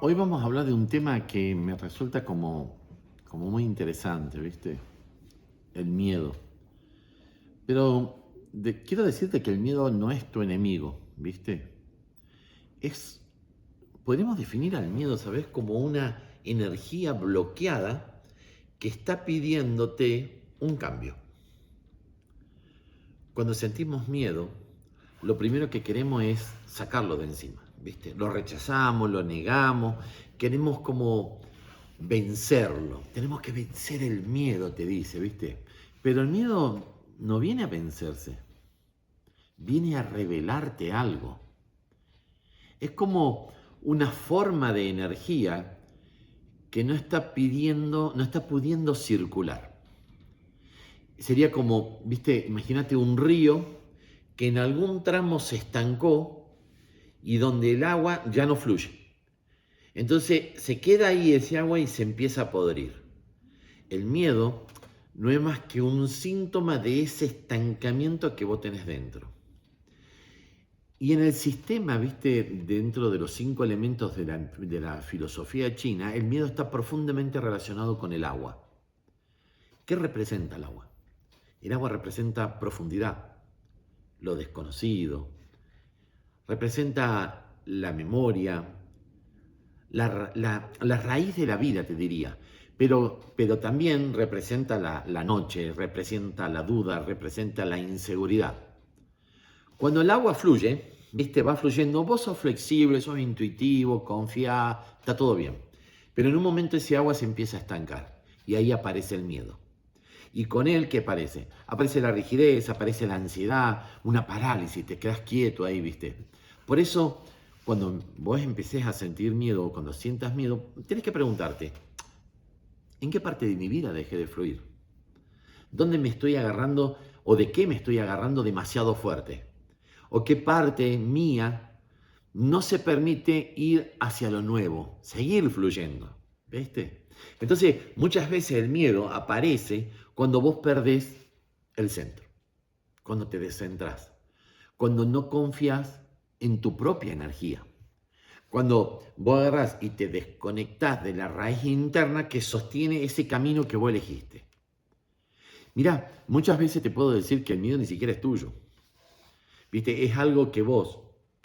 Hoy vamos a hablar de un tema que me resulta como muy interesante, ¿viste? El miedo. Pero quiero decirte que el miedo no es tu enemigo, ¿viste? Es, podemos definir al miedo, ¿sabes? Como una energía bloqueada que está pidiéndote un cambio. Cuando sentimos miedo, lo primero que queremos es sacarlo de encima, ¿viste? Lo rechazamos, lo negamos, queremos como vencerlo. Tenemos que vencer el miedo, te dice, ¿viste? Pero el miedo no viene a vencerse, viene a revelarte algo. Es como una forma de energía que no está pudiendo circular. Sería como, viste, imagínate un río que en algún tramo se estancó y donde el agua ya no fluye. Entonces se queda ahí ese agua y se empieza a podrir. El miedo no es más que un síntoma de ese estancamiento que vos tenés dentro. Y en el sistema, viste, dentro de los 5 elementos de la filosofía china, el miedo está profundamente relacionado con el agua. ¿Qué representa el agua? El agua representa profundidad, lo desconocido, representa la memoria, la raíz de la vida, te diría. Pero también representa la noche, representa la duda, representa la inseguridad. Cuando el agua fluye, viste, va fluyendo, vos sos flexible, sos intuitivo, confiás, está todo bien. Pero en un momento ese agua se empieza a estancar y ahí aparece el miedo. Y con él, ¿qué aparece? Aparece la rigidez, aparece la ansiedad, una parálisis, te quedas quieto ahí, ¿viste? Por eso, cuando vos empecés a sentir miedo o cuando sientas miedo, tenés que preguntarte, ¿en qué parte de mi vida dejé de fluir? ¿Dónde me estoy agarrando o de qué me estoy agarrando demasiado fuerte? ¿O qué parte mía no se permite ir hacia lo nuevo, seguir fluyendo? ¿Viste? Entonces, muchas veces el miedo aparece cuando vos perdés el centro, cuando te descentrás, cuando no confías en tu propia energía, cuando vos agarrás y te desconectás de la raíz interna que sostiene ese camino que vos elegiste. Mirá, muchas veces te puedo decir que el miedo ni siquiera es tuyo. ¿Viste? Es algo que vos,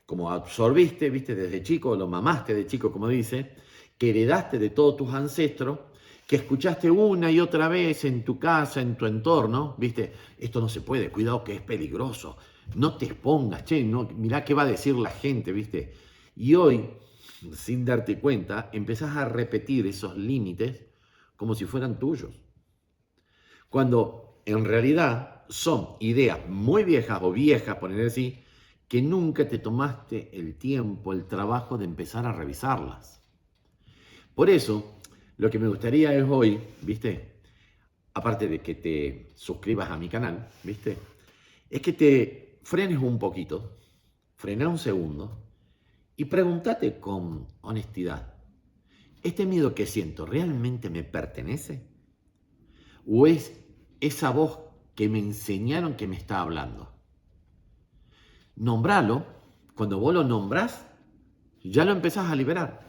como absorbiste, ¿viste? Desde chico, lo mamaste de chico, como dice, que heredaste de todos tus ancestros, que escuchaste una y otra vez en tu casa, en tu entorno, ¿viste? Esto no se puede, cuidado que es peligroso, no te expongas, che, no, mirá qué va a decir la gente, ¿viste? Y hoy, sin darte cuenta, empezás a repetir esos límites como si fueran tuyos, cuando en realidad son ideas muy viejas o viejas, poner así, que nunca te tomaste el tiempo, el trabajo de empezar a revisarlas. Por eso, lo que me gustaría es hoy, ¿viste? Aparte de que te suscribas a mi canal, ¿viste? Es que te frenes un poquito, frena un segundo y pregúntate con honestidad, ¿este miedo que siento realmente me pertenece? ¿O es esa voz que me enseñaron que me está hablando? Nombralo, cuando vos lo nombrás, ya lo empezás a liberar.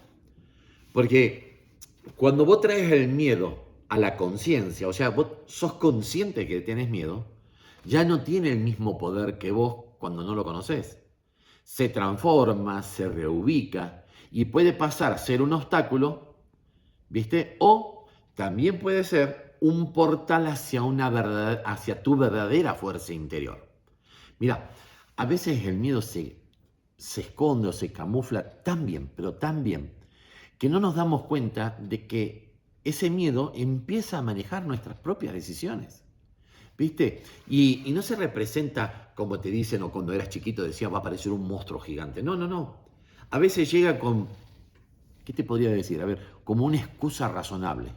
Porque cuando vos traes el miedo a la conciencia, o sea, vos sos consciente que tenés miedo, ya no tiene el mismo poder que vos cuando no lo conocés. Se transforma, se reubica y puede pasar a ser un obstáculo, ¿viste? O también puede ser un portal hacia, hacia tu verdadera fuerza interior. Mira, a veces el miedo se esconde o se camufla tan bien, pero tan bien, que no nos damos cuenta de que ese miedo empieza a manejar nuestras propias decisiones. ¿Viste? Y no se representa como te dicen o cuando eras chiquito decías va a aparecer un monstruo gigante. No, no, no. A veces llega con, ¿qué te podría decir? A ver, como una excusa razonable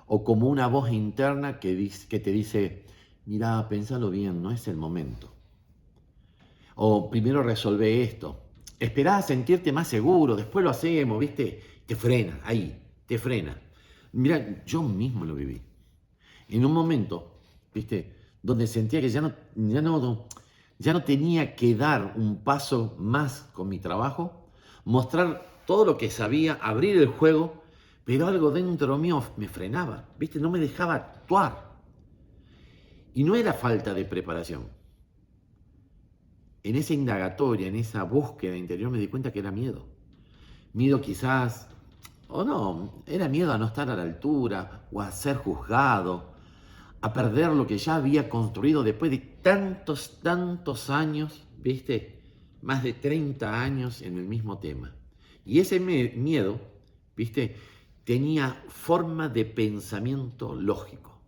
o como una voz interna que te dice, mira, pensalo bien, no es el momento. O primero resolve esto. Esperá a sentirte más seguro, después lo hacemos, ¿viste? Te frena, ahí, te frena. Mira, yo mismo lo viví. En un momento, ¿viste? Donde sentía que ya no tenía que dar un paso más con mi trabajo, mostrar todo lo que sabía, abrir el juego, pero algo dentro mío me frenaba, ¿viste? No me dejaba actuar. Y no era falta de preparación. En esa indagatoria, en esa búsqueda interior, me di cuenta que era miedo. Miedo quizás, o no, era miedo a no estar a la altura, o a ser juzgado, a perder lo que ya había construido después de tantos años, ¿viste? Más de 30 años en el mismo tema. Y ese miedo, ¿viste? Tenía forma de pensamiento lógico.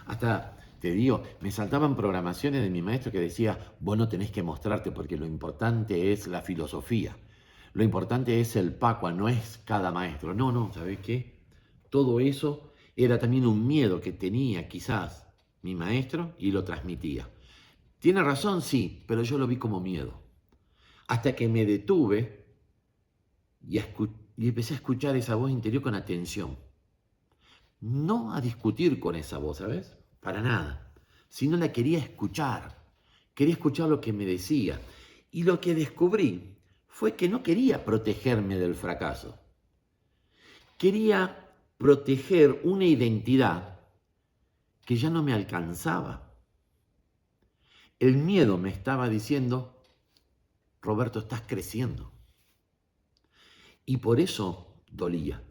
Hasta, te digo, me saltaban programaciones de mi maestro que decía, vos no tenés que mostrarte porque lo importante es la filosofía. Lo importante es el Pacua, no es cada maestro. No, no, ¿sabés qué? Todo eso era también un miedo que tenía quizás mi maestro y lo transmitía. ¿Tiene razón? Sí, pero yo lo vi como miedo. Hasta que me detuve y empecé a escuchar esa voz interior con atención. No a discutir con esa voz, ¿sabes? Para nada. Sino la quería escuchar. Quería escuchar lo que me decía. Y lo que descubrí fue que no quería protegerme del fracaso. Quería proteger una identidad que ya no me alcanzaba. El miedo me estaba diciendo, Roberto, estás creciendo. Y por eso dolía.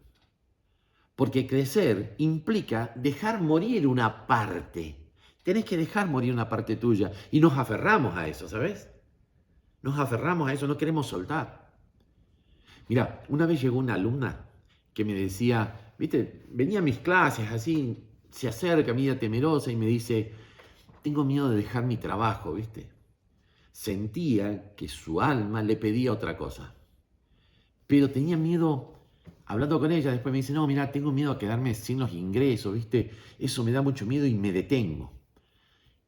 Porque crecer implica dejar morir una parte. Tenés que dejar morir una parte tuya. Y nos aferramos a eso, ¿sabes? Nos aferramos a eso, no queremos soltar. Mira, una vez llegó una alumna que me decía, viste, venía a mis clases así, se acerca, mira temerosa y me dice, tengo miedo de dejar mi trabajo, viste. Sentía que su alma le pedía otra cosa. Pero tenía miedo. Hablando con ella, después me dice, no, mira, tengo miedo a quedarme sin los ingresos, ¿viste? Eso me da mucho miedo y me detengo.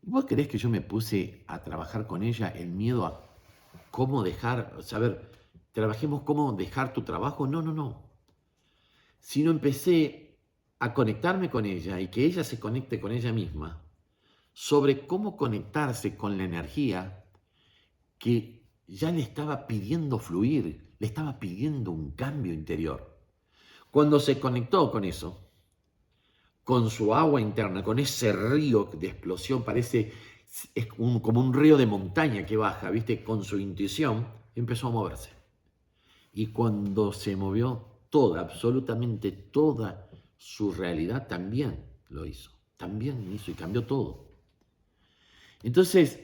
¿Y vos querés que yo me puse a trabajar con ella el miedo a cómo dejar, saber, trabajemos cómo dejar tu trabajo? No, no, no. Sino empecé a conectarme con ella y que ella se conecte con ella misma sobre cómo conectarse con la energía que ya le estaba pidiendo fluir, le estaba pidiendo un cambio interior. Cuando se conectó con eso, con su agua interna, con ese río de explosión, parece como un río de montaña que baja, ¿viste? Con su intuición, empezó a moverse. Y cuando se movió toda, absolutamente toda su realidad, también lo hizo. También hizo y cambió todo. Entonces,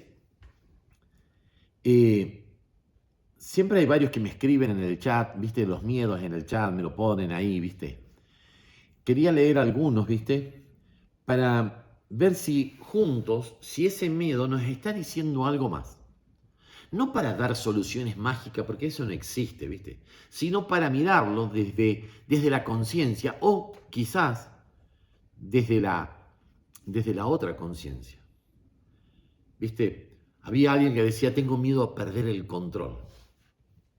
siempre hay varios que me escriben en el chat, ¿viste? Los miedos en el chat, me lo ponen ahí, ¿viste? Quería leer algunos, ¿viste? Para ver si juntos, si ese miedo nos está diciendo algo más. No para dar soluciones mágicas, porque eso no existe, ¿viste? Sino para mirarlo desde la conciencia o quizás desde la otra conciencia. ¿Viste? Había alguien que decía, tengo miedo a perder el control.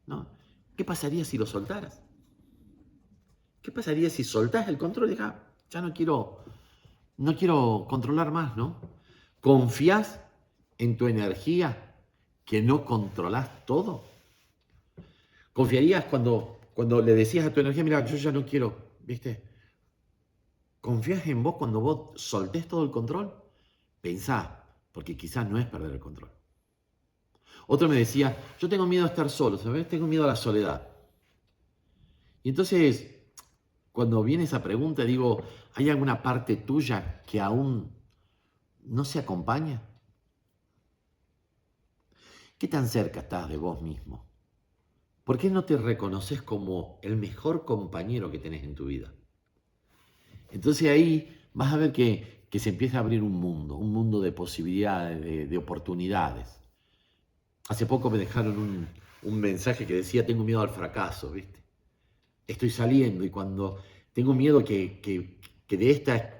¿No? ¿Qué pasaría si lo soltaras? ¿Qué pasaría si soltás el control y digas, ya no quiero controlar más, ¿no? ¿Confías en tu energía que no controlas todo? ¿Confiarías cuando le decías a tu energía, mira, yo ya no quiero, ¿viste? ¿Confías en vos cuando vos soltés todo el control? Pensá, porque quizás no es perder el control. Otro me decía, yo tengo miedo a estar solo, ¿sabes? Tengo miedo a la soledad. Y entonces, cuando viene esa pregunta, digo, ¿hay alguna parte tuya que aún no se acompaña? ¿Qué tan cerca estás de vos mismo? ¿Por qué no te reconoces como el mejor compañero que tenés en tu vida? Entonces ahí vas a ver que se empieza a abrir un mundo de posibilidades, de oportunidades. Hace poco me dejaron un mensaje que decía, tengo miedo al fracaso, ¿viste? Estoy saliendo y cuando tengo miedo que de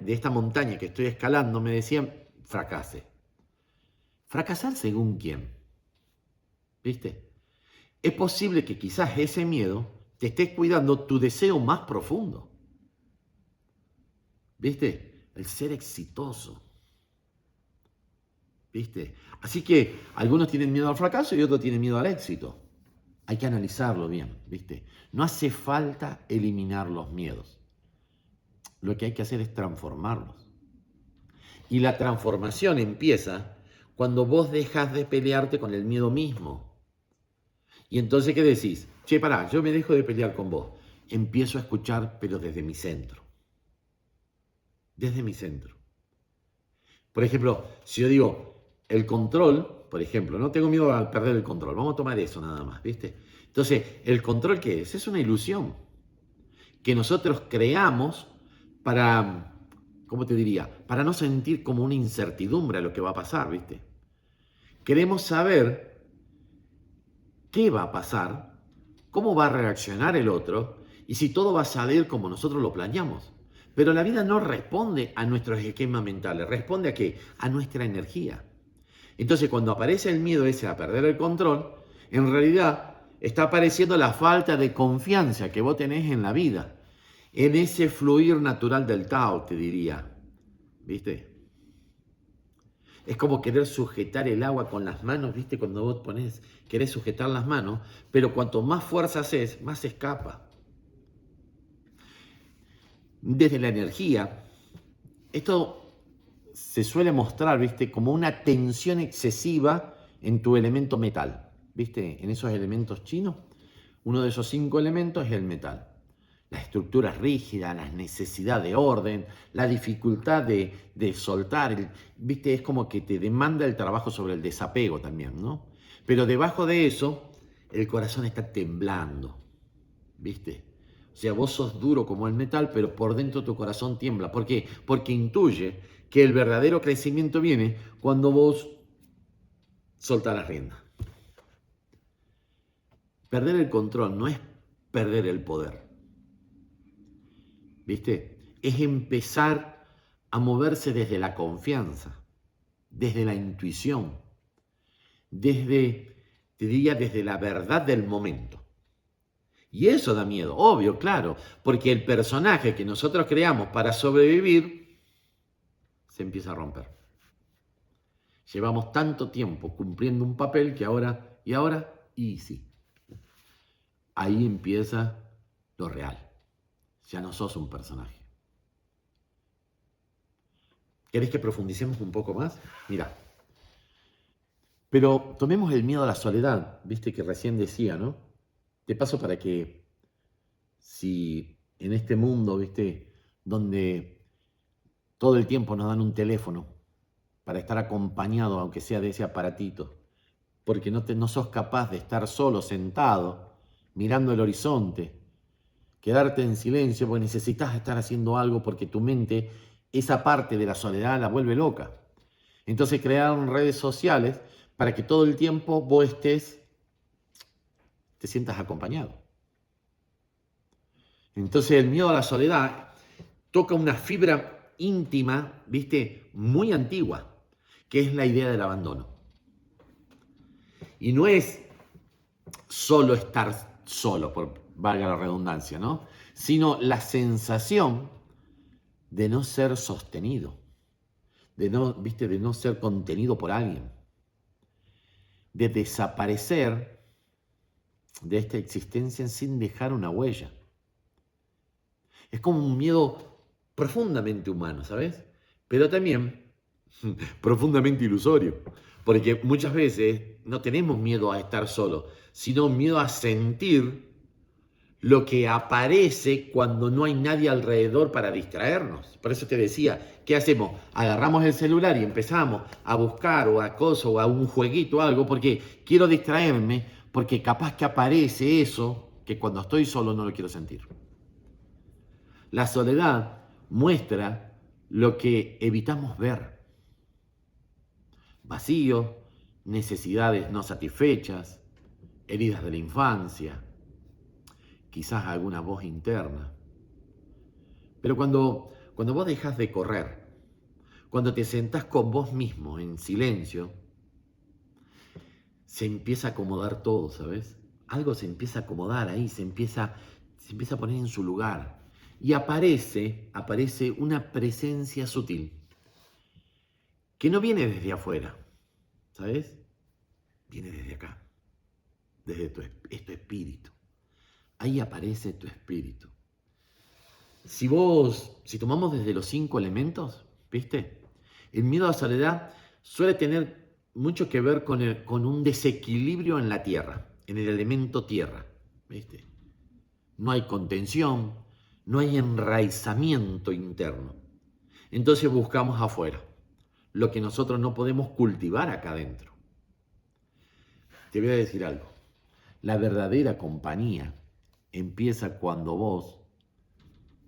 esta montaña que estoy escalando, me decían, fracase. ¿Fracasar según quién? ¿Viste? Es posible que quizás ese miedo te esté cuidando tu deseo más profundo. ¿Viste? El ser exitoso. ¿Viste? Así que algunos tienen miedo al fracaso y otros tienen miedo al éxito. hay que analizarlo bien, ¿viste? No hace falta eliminar los miedos. Lo que hay que hacer es transformarlos. Y la transformación empieza cuando vos dejas de pelearte con el miedo mismo. Y entonces, ¿qué decís? Che, pará, yo me dejo de pelear con vos. Empiezo a escuchar, pero desde mi centro. Desde mi centro. Por ejemplo, si yo digo, el control, por ejemplo, no tengo miedo a perder el control. Vamos a tomar eso nada más, ¿viste? Entonces, ¿el control qué es? Es una ilusión que nosotros creamos para, ¿cómo te diría? Para no sentir como una incertidumbre a lo que va a pasar, ¿viste? Queremos saber qué va a pasar, cómo va a reaccionar el otro y si todo va a salir como nosotros lo planeamos. Pero la vida no responde a nuestros esquemas mentales, responde a qué? A nuestra energía. Entonces, cuando aparece el miedo ese a perder el control, en realidad está apareciendo la falta de confianza que vos tenés en la vida, en ese fluir natural del Tao, te diría. ¿Viste? Es como querer sujetar el agua con las manos, ¿viste? Cuando vos querés sujetar las manos, pero cuanto más fuerza haces, más se escapa. Desde la energía, esto se suele mostrar, ¿viste? Como una tensión excesiva en tu elemento metal, ¿viste? En esos elementos chinos, uno de esos 5 elementos es el metal. La estructura rígida, la necesidad de orden, la dificultad de soltar, ¿viste? Es como que te demanda el trabajo sobre el desapego también, ¿no? Pero debajo de eso, el corazón está temblando, ¿viste? O sea, vos sos duro como el metal, pero por dentro tu corazón tiembla. ¿Por qué? Porque intuye que el verdadero crecimiento viene cuando vos soltás la rienda. Perder el control no es perder el poder, ¿viste? Es empezar a moverse desde la confianza, desde la intuición, te diría, desde la verdad del momento. Y eso da miedo, obvio, claro, porque el personaje que nosotros creamos para sobrevivir se empieza a romper. Llevamos tanto tiempo cumpliendo un papel que ahora, y sí, ahí empieza lo real. Ya no sos un personaje. ¿Querés que profundicemos un poco más? Mira, pero tomemos el miedo a la soledad, viste que recién decía, ¿no? Te paso para que si en este mundo, viste, donde todo el tiempo nos dan un teléfono para estar acompañado, aunque sea de ese aparatito, porque no sos capaz de estar solo, sentado, mirando el horizonte, quedarte en silencio, porque necesitas estar haciendo algo porque tu mente, esa parte de la soledad la vuelve loca. Entonces crearon redes sociales para que todo el tiempo vos te sientas acompañado. Entonces el miedo a la soledad toca una fibra íntima, ¿viste? Muy antigua, que es la idea del abandono. Y no es solo estar solo, por valga la redundancia, ¿no? Sino la sensación de no ser sostenido, de no, ¿viste? De no ser contenido por alguien, de desaparecer de esta existencia sin dejar una huella. Es como un miedo profundamente humano, ¿sabes? Pero también profundamente ilusorio, porque muchas veces no tenemos miedo a estar solos, sino miedo a sentir lo que aparece cuando no hay nadie alrededor para distraernos. Por eso te decía, ¿qué hacemos? Agarramos el celular y empezamos a buscar o a acoso o a un jueguito o algo porque quiero distraerme, porque capaz que aparece eso que cuando estoy solo no lo quiero sentir. La soledad muestra lo que evitamos ver. Vacío, necesidades no satisfechas, heridas de la infancia, quizás alguna voz interna. Pero cuando vos dejás de correr, cuando te sentás con vos mismo en silencio, se empieza a acomodar todo, ¿sabes? Algo se empieza a acomodar ahí, se empieza a poner en su lugar. Y aparece una presencia sutil, que no viene desde afuera, ¿sabes? Viene desde acá. desde es tu espíritu. Ahí aparece tu espíritu. Si tomamos desde los 5 elementos, ¿viste? El miedo a la soledad suele tener mucho que ver con un desequilibrio en la tierra, en el elemento tierra, ¿viste? No hay contención, no hay enraizamiento interno. Entonces buscamos afuera lo que nosotros no podemos cultivar acá adentro. Te voy a decir algo. La verdadera compañía empieza cuando vos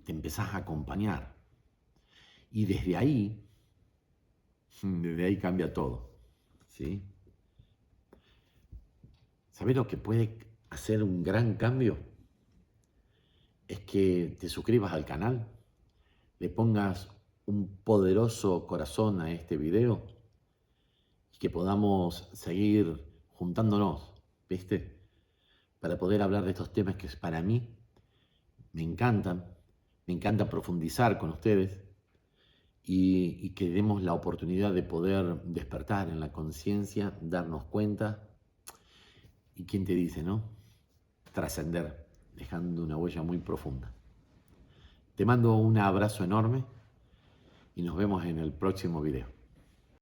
te empezás a acompañar. Y desde ahí cambia todo. ¿Sí? ¿Sabés lo que puede hacer un gran cambio? Es que te suscribas al canal, le pongas un poderoso corazón a este video y que podamos seguir juntándonos, ¿viste? Para poder hablar de estos temas que para mí me encantan, me encanta profundizar con ustedes y que demos la oportunidad de poder despertar en la conciencia, darnos cuenta y quién te dice, ¿no? Trascender, dejando una huella muy profunda. Te mando un abrazo enorme y nos vemos en el próximo video.